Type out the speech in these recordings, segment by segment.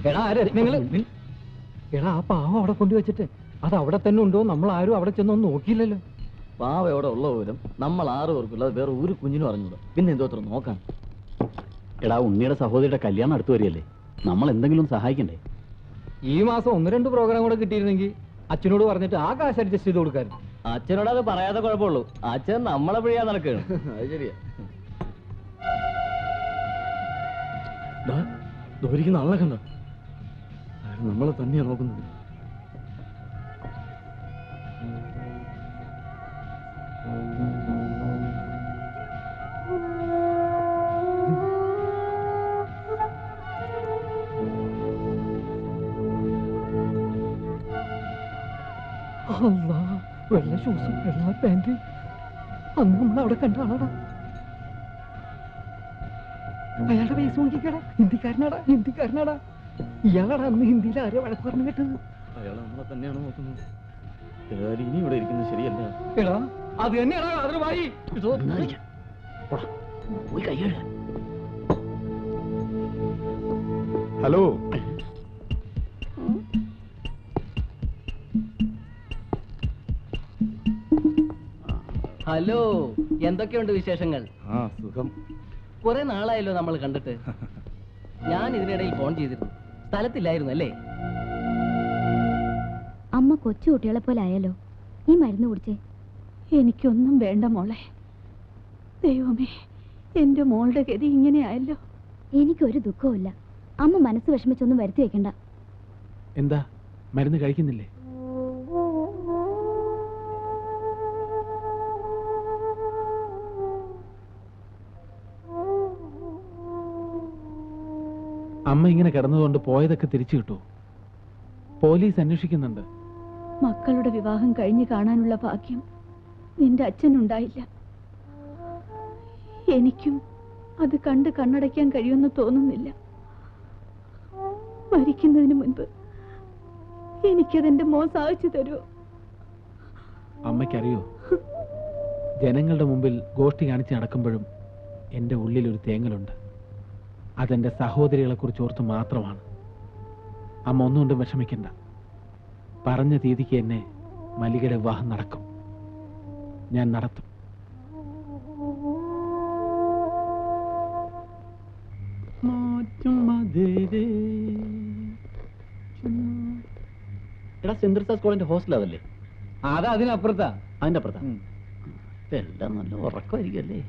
എടാ നിങ്ങൾ എടാ ആ പാവം അവിടെ കൊണ്ടുവച്ചിട്ട് അത് അവിടെ തന്നെ ഉണ്ടോ? നമ്മൾ ആരും അവിടെ ചെന്നൊന്നും നോക്കിയില്ലല്ലോ. പാവം എവിടെ ഉള്ള വിവരം നമ്മൾ 6 പേർക്കുള്ളത് വേറെ ഒരു കുഞ്ഞിനും അറിഞ്ഞൂടാ. പിന്നെ എന്തോ അത്ര നോക്കാൻ. എടാ ഉണ്ണിയുടെ സഹോദരിയുടെ കല്യാണം അടുത്ത് വരികയല്ലേ, നമ്മൾ എന്തെങ്കിലും സഹായിക്കണ്ടേ? ഈ മാസം 1-2 പ്രോഗ്രാം കൂടെ കിട്ടിയിരുന്നെങ്കിൽ അച്ഛനോട് പറഞ്ഞിട്ട് ആ കാശ് അഡ്ജസ്റ്റ് ചെയ്ത് കൊടുക്കായിരുന്നു. അച്ഛനോട് അത് പറയാതെ കുഴപ്പമുള്ളൂ. അച്ഛൻ നമ്മളെ പിഴിയാ നടക്കുകയാണ്. അത് ശരിയാ. ദോരിക്കുന്ന ആളെ കണ്ട നമ്മളെ തന്നെയാ നോക്കുന്നത്. വെള്ള ഷൂസും വെള്ള പാന്റ് അന്ന് നമ്മൾ അവിടെ കണ്ട ആളാടാ. അയാളുടെ വയസ്സ് നോക്കിക്കടാ. ഹിന്ദിക്കാരനാടാ. ഇയാളാടാ അന്ന് ഹിന്ദിയിൽ ആരോ വഴക്ക് പറഞ്ഞു കേട്ടത്. അയാൾ നമ്മളെ തന്നെയാണ് നോക്കുന്നത്. ഇനി ഇവിടെ ഇരിക്കുന്നത് ശരിയല്ല. എടാ അത് തന്നെയാണോ അതിന് വായി പോയി കൈയ്യട. ഹലോ, ഹലോ, എന്തൊക്കെയുണ്ട് വിശേഷങ്ങൾ? സുഖം. കുറെ നാളായല്ലോ നമ്മൾ കണ്ടിട്ട്. ഞാൻ ഇതിനിടയിൽ ഫോൺ ചെയ്തിരുന്നു. സ്ഥലത്തില്ലായിരുന്നു അല്ലേ? അമ്മ കൊച്ചു കുട്ടികളെ പോലെ ആയാലോ. ഈ മരുന്ന് കുടിച്ചേ. എനിക്കൊന്നും വേണ്ട മോളെ. ദൈവമേ, എന്റെ മോളുടെ ഗതി ഇങ്ങനെ ആയല്ലോ. എനിക്കൊരു ദുഃഖവുമില്ല. അമ്മ മനസ്സ് വിഷമിച്ചൊന്നും വരുത്തി വെക്കണ്ട. എന്താ മരുന്ന് കഴിക്കുന്നില്ലേ? അമ്മ ഇങ്ങനെ കിടന്നതുകൊണ്ട് പോയതൊക്കെ തിരിച്ചു കിട്ടുമോ? പോലീസ് അന്വേഷിക്കുന്നുണ്ട്. മക്കളുടെ വിവാഹം കഴിഞ്ഞ് കാണാനുള്ള ഭാഗ്യം നിന്റെ അച്ഛനുണ്ടായില്ല. എനിക്കും അത് കണ്ട് കണ്ണടയ്ക്കാൻ കഴിയുമെന്ന് തോന്നുന്നില്ല. മരിക്കുന്നതിന് മുൻപ് എനിക്കതെന്റെ മോൻ സാധിച്ചു തരുമോ? അമ്മയ്ക്കറിയോ, ജനങ്ങളുടെ മുമ്പിൽ ഗോഷ്ഠി കാണിച്ച് നടക്കുമ്പോഴും എൻ്റെ ഉള്ളിലൊരു തേങ്ങലുണ്ട്. അതെൻ്റെ സഹോദരികളെ കുറിച്ച് ഓർത്ത് മാത്രമാണ്. അമ്മ ഒന്നുകൊണ്ടും വിഷമിക്കണ്ട. പറഞ്ഞ തീയതിക്ക് എന്നെ മല്ലികയുടെ വിവാഹം നടക്കും. ഞാൻ നടത്തും. എടാ സെന്റ് തെരേസാസ് കോളേജിന്റെ ഹോസ്റ്റൽ അതല്ലേ? അതാ അതിനപ്പുറത്താ. അതിന്റെ അപ്പുറത്താ. ഇതെല്ലാം നല്ല ഉറക്കമായിരിക്കും അല്ലേ?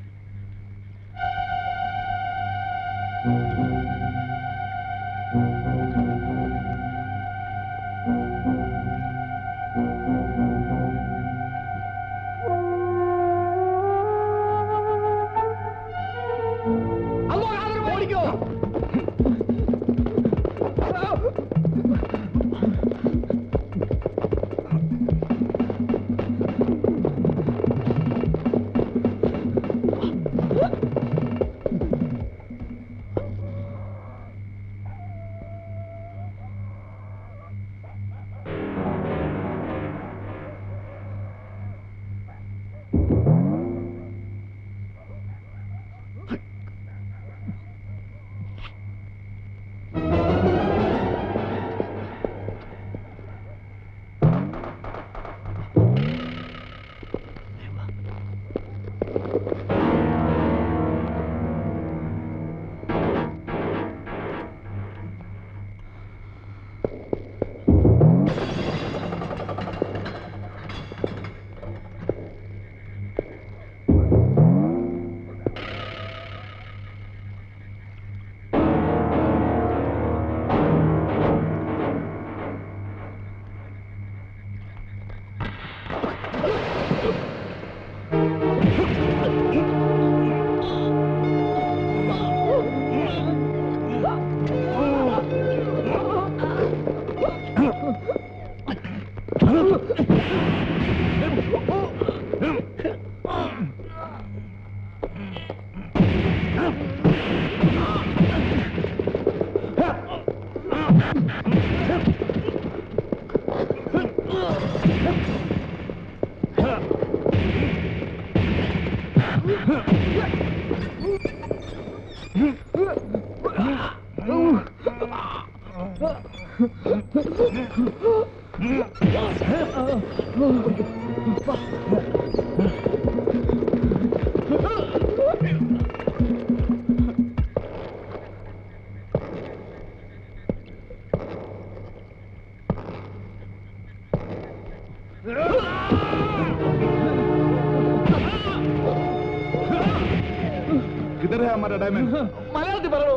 किधर है हमारा डायमंड? മലയാളത്തിൽ പറയൂ.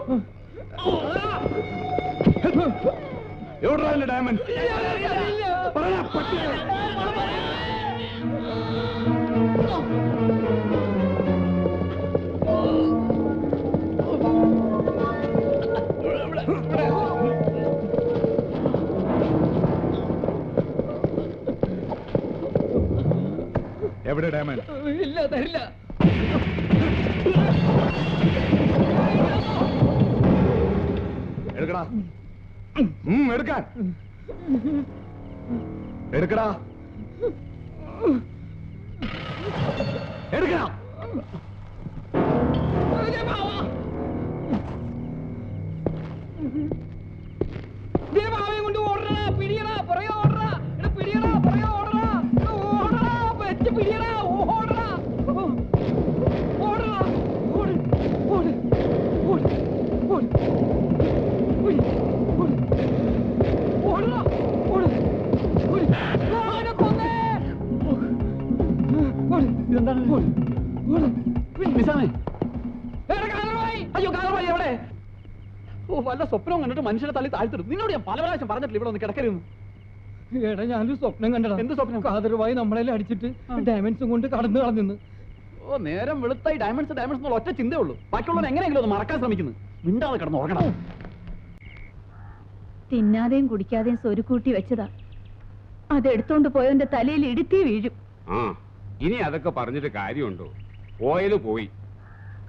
എവിടെടാ എന്റെ ഡയമണ്ട്? പറയടാ പട്ടിയെ. എവിടെ ഡയമണ്ട്? ഇല്ല, തരില്ല. എടുക്കടാ. എടുക്കാൻ. എടുക്കടാ. എടുക്കടാ. ദേവാവയും കൊണ്ട് ഓടടാ, പിടിയടാ, പുറകെ ഓടടാ, പിടിയടാ, പുറകെ ഓടടാ, ഓടടാ, വെച്ച് പിടിയടാ, ഓടടാ, ഓടടാ, ഓട്, ഓട്, ഓട്, ഓട്, ഓടടാ, ഓട്, ഓട്, അവനെ കൊന്നേ. ഇതെന്താണ്? നിസാമേ, അയ്യോ കാലമായി എവിടെ? ഓ വല്ല സ്വപ്നവും കണ്ടിട്ട് മനുഷ്യനെ തള്ളി താഴ്ത്തിടും. നിന്നോട് ഞാൻ പല പ്രാവശ്യം പറഞ്ഞിട്ടില്ല ഇവിടെ ഒന്ന് കിടക്കരുന്നു. എടാ ഞാനൊരു സ്വപ്നം കണ്ടടാ. എന്ത് സ്വപ്നം? കാതറുമായി നമ്മളെല്ലാം അടിച്ചിട്ട് ഡയമണ്ട്സും കൊണ്ട് കടന്നു കളഞ്ഞു. ഓ നേരം വെളുത്തായി ഡയമണ്ട്സ് ഡയമണ്ട്സ് എന്നുള്ള ഒറ്റ ചിന്തയേ ഉള്ളൂ. ബാക്കിയുള്ളവർ എങ്ങനെയെങ്കിലും ഒന്ന് മറക്കാൻ ശ്രമിക്കുന്നു. മിണ്ടാതെ കിടന്ന് ഉറങ്ങണം. തിന്നാതെയും കുടിക്കാതെയും സ്വരുക്കൂട്ടി വെച്ചതാ. അതെടുത്തോണ്ട് പോയവന്റെ തലയിൽ ഇടുത്തി വീഴും. ആ ഇനി അതൊക്കെ പറഞ്ഞിട്ട് കാര്യമുണ്ടോ? പോയത് പോയി.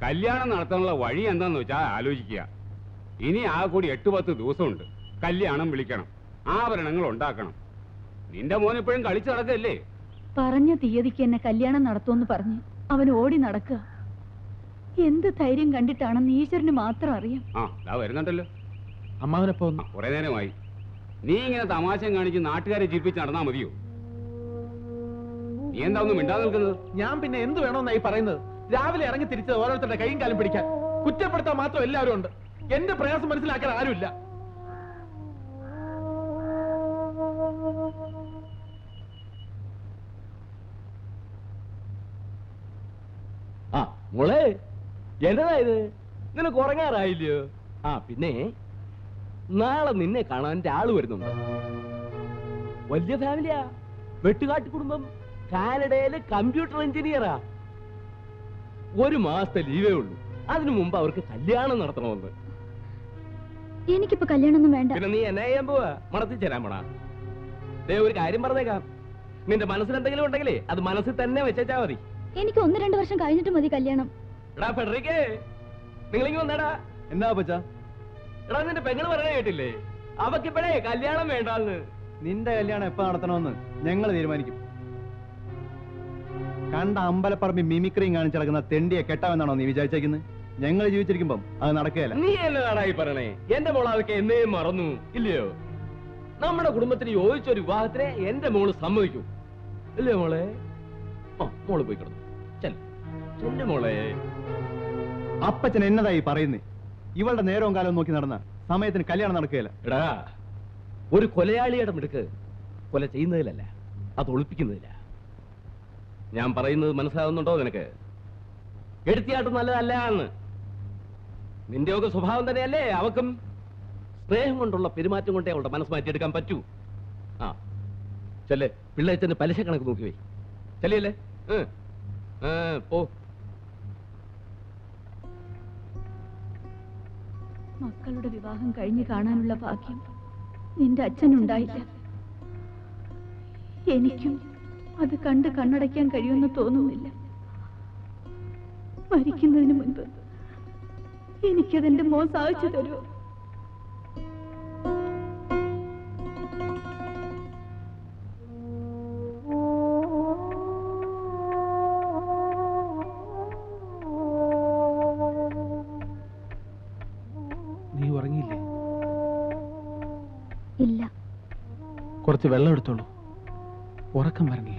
കല്യാണം നടത്താനുള്ള വഴി എന്താന്ന് വെച്ചാൽ ആലോചിക്കുക. ഇനി ആ കൂടി 8-10 ദിവസമുണ്ട്. കല്യാണം വിളിക്കണം, ആഭരണങ്ങൾ ഉണ്ടാക്കണം. നിന്റെ മോൻ ഇപ്പോഴും കളിച്ചു നടക്കല്ലേ? പറഞ്ഞ തീയതിക്ക് എന്നെ കല്യാണം നടത്തുമെന്ന് പറഞ്ഞ് അവൻ ഓടി നടക്കുക. എന്ത് ധൈര്യം കണ്ടിട്ടാണെന്ന് ഈശ്വരന് മാത്രം അറിയാം. ആ ദാ വരുന്നുണ്ടല്ലോ. അമ്മാവനെപ്പോ ഒന്ന് കുറെ നേരമായി. നീ ഇങ്ങനെ തമാശം കാണിച്ച് നാട്ടുകാരെ ജീവിപ്പിച്ച് നടന്നാ മതിയോ? നീ എന്താ ഒന്നും മിണ്ടാതെ നിൽക്കുന്നത്? ഞാൻ പിന്നെ എന്ത് വേണമെന്നായി പറയുന്നത്? രാവിലെ ഇറങ്ങി തിരിച്ചത് ഓരോരുത്തരുടെ കൈയും കാലും പിടിക്കാൻ. കുറ്റപ്പെടുത്താൻ മാത്രം എല്ലാവരും ഉണ്ട്. എന്റെ പ്രയാസം മനസ്സിലാക്കാൻ ആരുമില്ല. ആ മോളെ, എന്നതാ ഇത്? നിനക്ക് ഉറങ്ങാറായില്ലയോ? ആ പിന്നെ നാളെ നിന്നെ കാണാൻ ആള് വരുന്നുണ്ട്. വലിയ ഫാമിലിയാ. വെട്ടുകാട്ടി കുടുംബം. കാനഡയിലെ കമ്പ്യൂട്ടർ എഞ്ചിനീയറാ. 1 മാസത്തെ ലീവേ ഉള്ളൂ. അതിനു മുമ്പ് അവർക്ക് കല്യാണം നടത്തണമെന്ന്. എനിക്കിപ്പോ കല്യാണമൊന്നും വേണ്ട. പിന്നെ നീ എന്നെ ചെയ്യാൻ പോവാ? മണത്തി ചേരാൻ പോണാ? ദേ ഒരു കാര്യം പറഞ്ഞേക്കാം. നിന്റെ മനസ്സിൽ എന്തെങ്കിലും ഉണ്ടെങ്കിലേ അത് മനസ്സിൽ തന്നെ വെച്ചാ മതി. എനിക്ക് 1-2 വർഷം കഴിഞ്ഞിട്ട് മതി കല്യാണം. എടാ ഫെഡറിക്കേ, നിങ്ങളിങ്ങി വന്നേടാ. എന്നാ പച്ചാ? എടാ നിന്റെ പെങ്ങള് പറയണ കേട്ടില്ലേ? അവക്കിപ്പഴേ കല്യാണം വേണ്ടാന്ന്. നിന്റെ കല്യാണം എപ്പോ നടത്തണമെന്ന് ഞങ്ങൾ തീരുമാനിക്കും. കണ്ട അമ്പലപ്പറമ്പി മിമിക്രിയും കാണിച്ചിടക്കുന്ന തെണ്ടിയെ കെട്ടാമെന്നാണോ നീ വിചാരിച്ചേക്കുന്നത്? ഞങ്ങൾ ജീവിച്ചിരിക്കുമ്പം അത് നടക്കുകയല്ല. നീ എന്നതാടാ ഈ പറയണേ? എന്റെ മോൾ അതൊക്കെ എന്നേ മറന്നു ഇല്ലയോ? നമ്മുടെ കുടുംബത്തിന് യോജിച്ചൊരു വിവാഹത്തിനെ എന്റെ മോള് സമ്മതിക്കൂ ഇല്ലയോ മോളെ? ആ മോള് പോയി കിടന്നു. ചെല്ല് മോളെ. അപ്പച്ചൻ എന്നതായി പറയുന്നേ? ഇവളുടെ നേരവും കാലവും നോക്കി നടന്ന സമയത്തിന് കല്യാണം നടക്കുകയല്ല. എടാ, ഒരു കൊലയാളിയുടെ മിടുക്ക് കൊല ചെയ്യുന്നതിലല്ല, അത് ഒളിപ്പിക്കുന്നതില്ല. ഞാൻ പറയുന്നത് മനസ്സിലാവുന്നുണ്ടോ നിനക്ക്? എടുത്തിയാട്ടും നല്ലതല്ല എന്ന്. നിന്റെയൊക്കെ സ്വഭാവം തന്നെയല്ലേ അവക്കും. സ്നേഹം കൊണ്ടുള്ള പെരുമാറ്റം കൊണ്ടേ അവളുടെ മനസ്സ് മാറ്റിയെടുക്കാൻ പറ്റൂ. ആ ചെല്ലേ, പിള്ളേച്ചന് പലിശ കണക്ക് നോക്കി പോയി. ചെല്ലിയല്ലേ? പോ. മക്കളുടെ വിവാഹം കഴിഞ്ഞ് കാണാനുള്ള ഭാഗ്യം നിന്റെ അച്ഛനുണ്ടായില്ല. എനിക്കും അത് കണ്ട് കണ്ണടയ്ക്കാൻ കഴിയുമെന്ന് തോന്നുന്നില്ല. മരിക്കുന്നതിന് മുൻപ് എനിക്കതെന്റെ മോൻ സാധിച്ചു തരുമോ? നീ ഉറങ്ങിയില്ലേ? ഇല്ല. കുറച്ച് വെള്ളം എടുത്തോളൂ. ഉറക്കം വരണില്ല.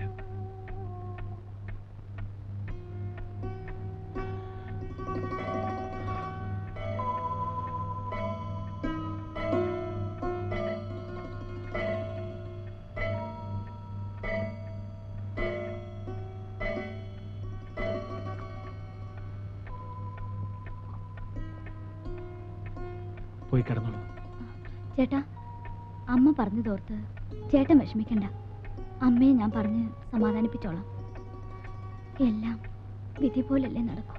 പോയി കിടന്നോളൂ. ചേട്ടാ, അമ്മ പറഞ്ഞതോർത്ത് ചേട്ടൻ വിഷമിക്കണ്ട. അമ്മയെ ഞാൻ പറഞ്ഞ് സമാധാനിപ്പിച്ചോളാം. എല്ലാം വിധി പോലല്ലേ നടക്കൂ.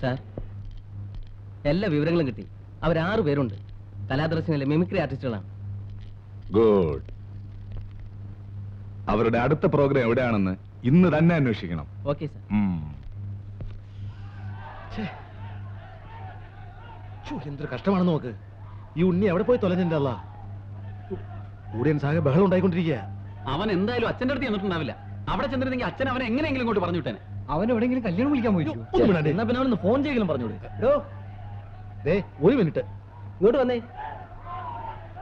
സാർ, എല്ലാ വിവരങ്ങളും കിട്ടി. അവർ 6 പേരുണ്ട്. കലാദർശനിലെ മിമിക്രി ആർട്ടിസ്റ്റുകളാണ്. ഗുഡ്. അവരുടെ അടുത്ത പ്രോഗ്രാം എവിടെയാണെന്ന് ഇന്ന് തന്നെ അന്വേഷിക്കണം. Okay sir. എന്തൊരു കഷ്ടമാണെന്ന് നോക്ക്. ഈ ഉണ്ണി എവിടെ പോയി തൊലഞ്ഞിട്ടല്ല. കൂടിയൻ സാഹ ബഹളം ഉണ്ടായിക്കൊണ്ടിരിക്കുക. അവൻ എന്തായാലും അച്ഛൻ്റെ അടുത്ത് ചെന്നിട്ടുണ്ടാവില്ല. അവിടെ ചെന്നിരുന്നെങ്കിൽ അച്ഛൻ അവനെ എങ്ങനെയെങ്കിലും ഇങ്ങോട്ട് പറഞ്ഞു വിട്ടേനെ. അവൻ എവിടെയെങ്കിലും കല്യാണം വിളിക്കാൻ പോയി. എന്നാ പിന്നെ അവനൊന്ന് ഫോൺ ചെയ്യലും പറഞ്ഞോളൂ. ഒരു മിനിറ്റ് ഇങ്ങോട്ട് വന്നേ.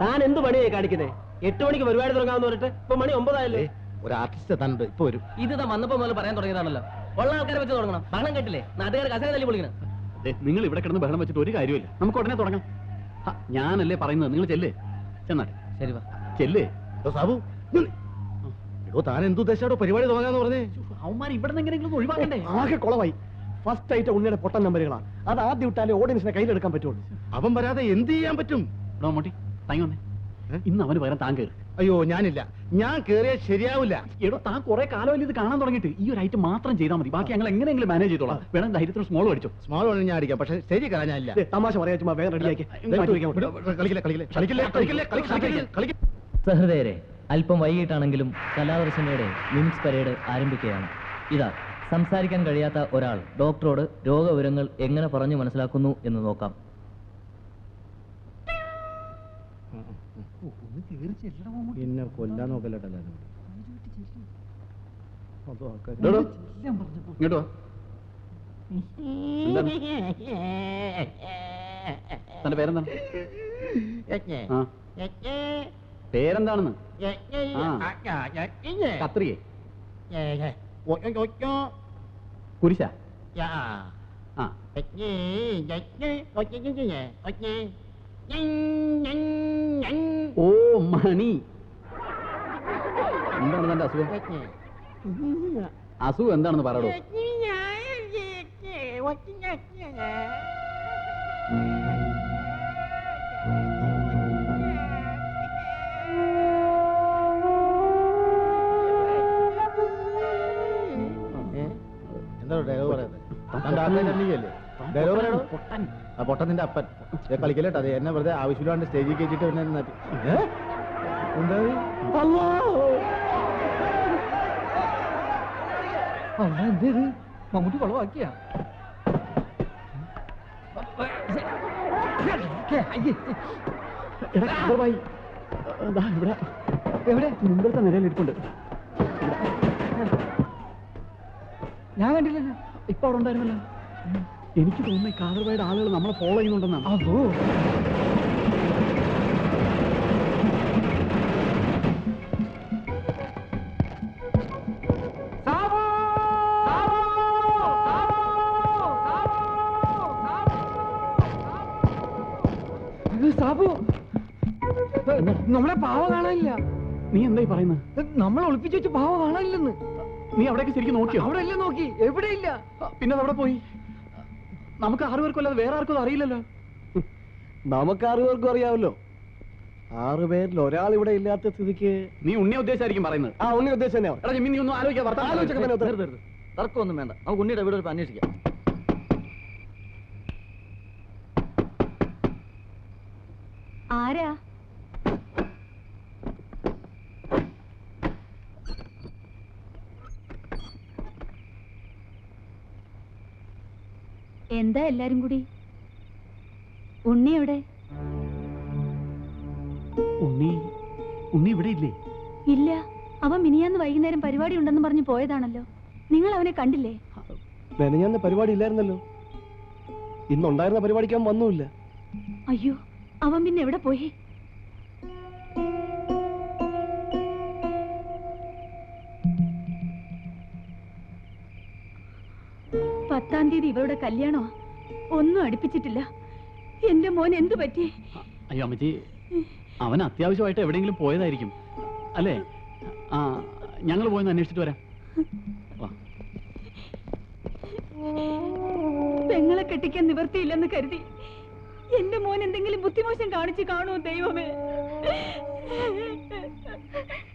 താൻ എന്ത് പണിയായി കാണിക്കുന്നേ? 8 മണിക്ക് പരിപാടി തുടങ്ങാമെന്ന് പറഞ്ഞിട്ട് ഇപ്പൊ മണി 9 ആയല്ലേ. ഒരു ആർട്ടിസ്റ്റ് എത്താനുണ്ട്, ഇപ്പൊ വരും. ഇത് താൻ വന്നപ്പോ മുതൽ പറയാൻ തുടങ്ങിയതാണല്ലോ. ഉള്ള ആൾക്കാരെ വെച്ച് തുടങ്ങണം. ബഹളം കേട്ടില്ലേ? നാട്ടുകാർ കസേര തല്ലി പൊളിക്കണം. നിങ്ങൾ ഇവിടെ കിടന്ന് ബഹളം വെച്ചിട്ട് ഒരു കാര്യമില്ല. നമുക്ക് ഉടനെ തുടങ്ങാം. ഞാനല്ലേ പറയുന്നത്, നിങ്ങൾ ചെല്ലേ. ചെന്നാട്ടെ. ശരി വാ. ചെല്ലേ. സാബു, എടോ താൻ എന്തുദ്ദേശാടോ പരിപാടി തുടങ്ങാന്ന് പറഞ്ഞേ? അവന്മാർ ഇവിടെ നിന്ന് എങ്ങനെയെങ്കിലും ഒഴിവാക്കണ്ടേ? ആകെ കുളമായി. ഫസ്റ്റ് ആയിട്ട് ഉണ്ണിയുടെ പൊട്ടൻ നമ്പറുകളാണ്. അത് ആദ്യം ഇട്ടാലേ ഓഡിയൻസിനെ കയ്യിലെടുക്കാൻ പറ്റുള്ളൂ. അവൻ വരാതെ എന്ത് ചെയ്യാൻ പറ്റും? മോട്ടി താങ്ങി വന്നേ. ഇന്ന് അവന് പകരം താൻ കയറി. അയ്യോ ഞാനില്ല, ഞാൻ കേറിയാൽ ശരിയാവില്ല. എടോ താൻ കുറെ കാലമല്ലേ ഇത് കാണാൻ തുടങ്ങിയിട്ട്. ഈ ഒരു ഐറ്റം മാത്രം ചെയ്താൽ മതി. ബാക്കി ഞങ്ങൾ എങ്ങനെയെങ്കിലും മാനേജ് ചെയ്തോളാം. വേണം ധൈര്യത്തിന് സ്മോൾ അടിച്ചോ. സ്മോൾ വേണം ഞാൻ അടിക്കാം, പക്ഷെ ശരി കളഞ്ഞാലില്ല. തമാശ പറയാ, ചുമ്മാ വേഗം റെഡിയാക്കി. സഹൃദയരെ, അല്പം വൈകിട്ടാണെങ്കിലും കലാദർശനയുടെ മിമിക്സ് പരേഡ് ആരംഭിക്കുകയാണ്. ഇതാ, സംസാരിക്കാൻ കഴിയാത്ത ഒരാൾ ഡോക്ടറോട് രോഗവിവരങ്ങൾ എങ്ങനെ പറഞ്ഞു മനസ്സിലാക്കുന്നു എന്ന് നോക്കാം. പിന്നെ കൊല്ലാൻ നോക്കല്ലോ. ഇങ്ങോട്ടോ. തന്റെ പേരെന്താണ്? പേരെന്താണെന്ന്? കത്രിയെ കുരിശ. ഓ മണി. എന്താണ് തന്റെ അസുഖം? അസുഖം എന്താണെന്ന് പറയടോ. എന്താ ഡയലോഗ് പറയുന്നത്? ഡയലോഗ് പൊട്ടൻ. ആ പൊട്ടൻ നിന്റെ അപ്പൻ. കളിക്കല്ലേട്ടോ. അത് എന്നെ വെറുതെ ആവശ്യമില്ലാണ്ട് സ്റ്റേജിൽ കയറ്റിട്ട് പിന്നെ എന്താ എന്തേത് മമ്മൂട്ടി കൊളവാക്കിയ? എവിടെ മുമ്പത്തെ നിലയിൽ ഇരിപ്പുണ്ട്. ഞാൻ കണ്ടില്ലല്ലോ. ഇപ്പൊ അവിടെ ഉണ്ടായിരുന്നല്ലോ. എനിക്ക് തോന്നുന്നു കാതർബായുടെ ആളുകൾ നമ്മളെ ഫോളോ ചെയ്യുന്നുണ്ടെന്നാണ്. അതോ? സാബു, നമ്മളെ പാവ കാണാനില്ല. നീ എന്തായി പറയുന്നത്? നമ്മൾ ഒളിപ്പിച്ചു വെച്ച് പാവ കാണാനില്ലെന്ന്. നീ അവിടേക്ക് ശരിക്കും നോക്കിയോ? അവിടെ ഇല്ല, നോക്കി എവിടെയില്ല. പിന്നെ അവിടെ പോയി. നമുക്ക് 6 പേർക്കും അല്ലാതെ വേറെ ആർക്കും അറിയില്ലല്ലോ. നമുക്ക് 6 പേർക്കും അറിയാമല്ലോ. 6 പേരിൽ ഒരാൾ ഇവിടെ ഇല്ലാത്ത സ്ഥിതിക്ക് നീ ഉണ്ണിയെ ഉദ്ദേശിച്ചായിരിക്കും പറയുന്നത്. ആ ഉണ്ണി ഉദ്ദേശം തന്നെയാവും. എടാ ജിമ്മി, നീ ഒന്നും ആലോചിക്കാം. തർക്കമൊന്നും വേണ്ട. നമുക്ക് ഉണ്ണിയുടെ വീട് ഒരു അന്വേഷിക്കാം. ആരാ? എന്താ എല്ലാരും കൂടി? ഉണ്ണി എവിടെ? ഉണ്ണി ഇവിടെ ഇല്ലേ? ഇല്ല, അവൻ മിനിയാന്ന് വൈകുന്നേരം പരിപാടി ഉണ്ടെന്ന് പറഞ്ഞ് പോയതാണല്ലോ. നിങ്ങൾ അവനെ കണ്ടില്ലേ? മെനഞ്ഞാന്ന് പരിപാടി ഇല്ലായിരുന്നല്ലോ. ഇന്നുണ്ടായിരുന്ന പരിപാടിക്ക് അവൻ വന്നുമില്ല. അയ്യോ, അവൻ പിന്നെ എവിടെ പോയി? തീയതി ഇവരുടെ കല്യാണോ? ഒന്നും അടുപ്പിച്ചിട്ടില്ല. എന്റെ മോൻ എന്തു പറ്റി? അയ്യോ അമ്മച്ചി, അവൻ അത്യാവശ്യമായിട്ട് എവിടെയെങ്കിലും പോയതായിരിക്കും അല്ലേ? ആ, ഞങ്ങൾ പോയെന്ന് അന്വേഷിച്ചിട്ട് വരാം. വാ. പെങ്ങളെ കെട്ടിക്കാൻ നിവർത്തിയില്ലെന്ന് കരുതി എന്റെ മോൻ എന്തെങ്കിലും ബുദ്ധിമോശം കാണിച്ചു കാണുമോ ദൈവമേ?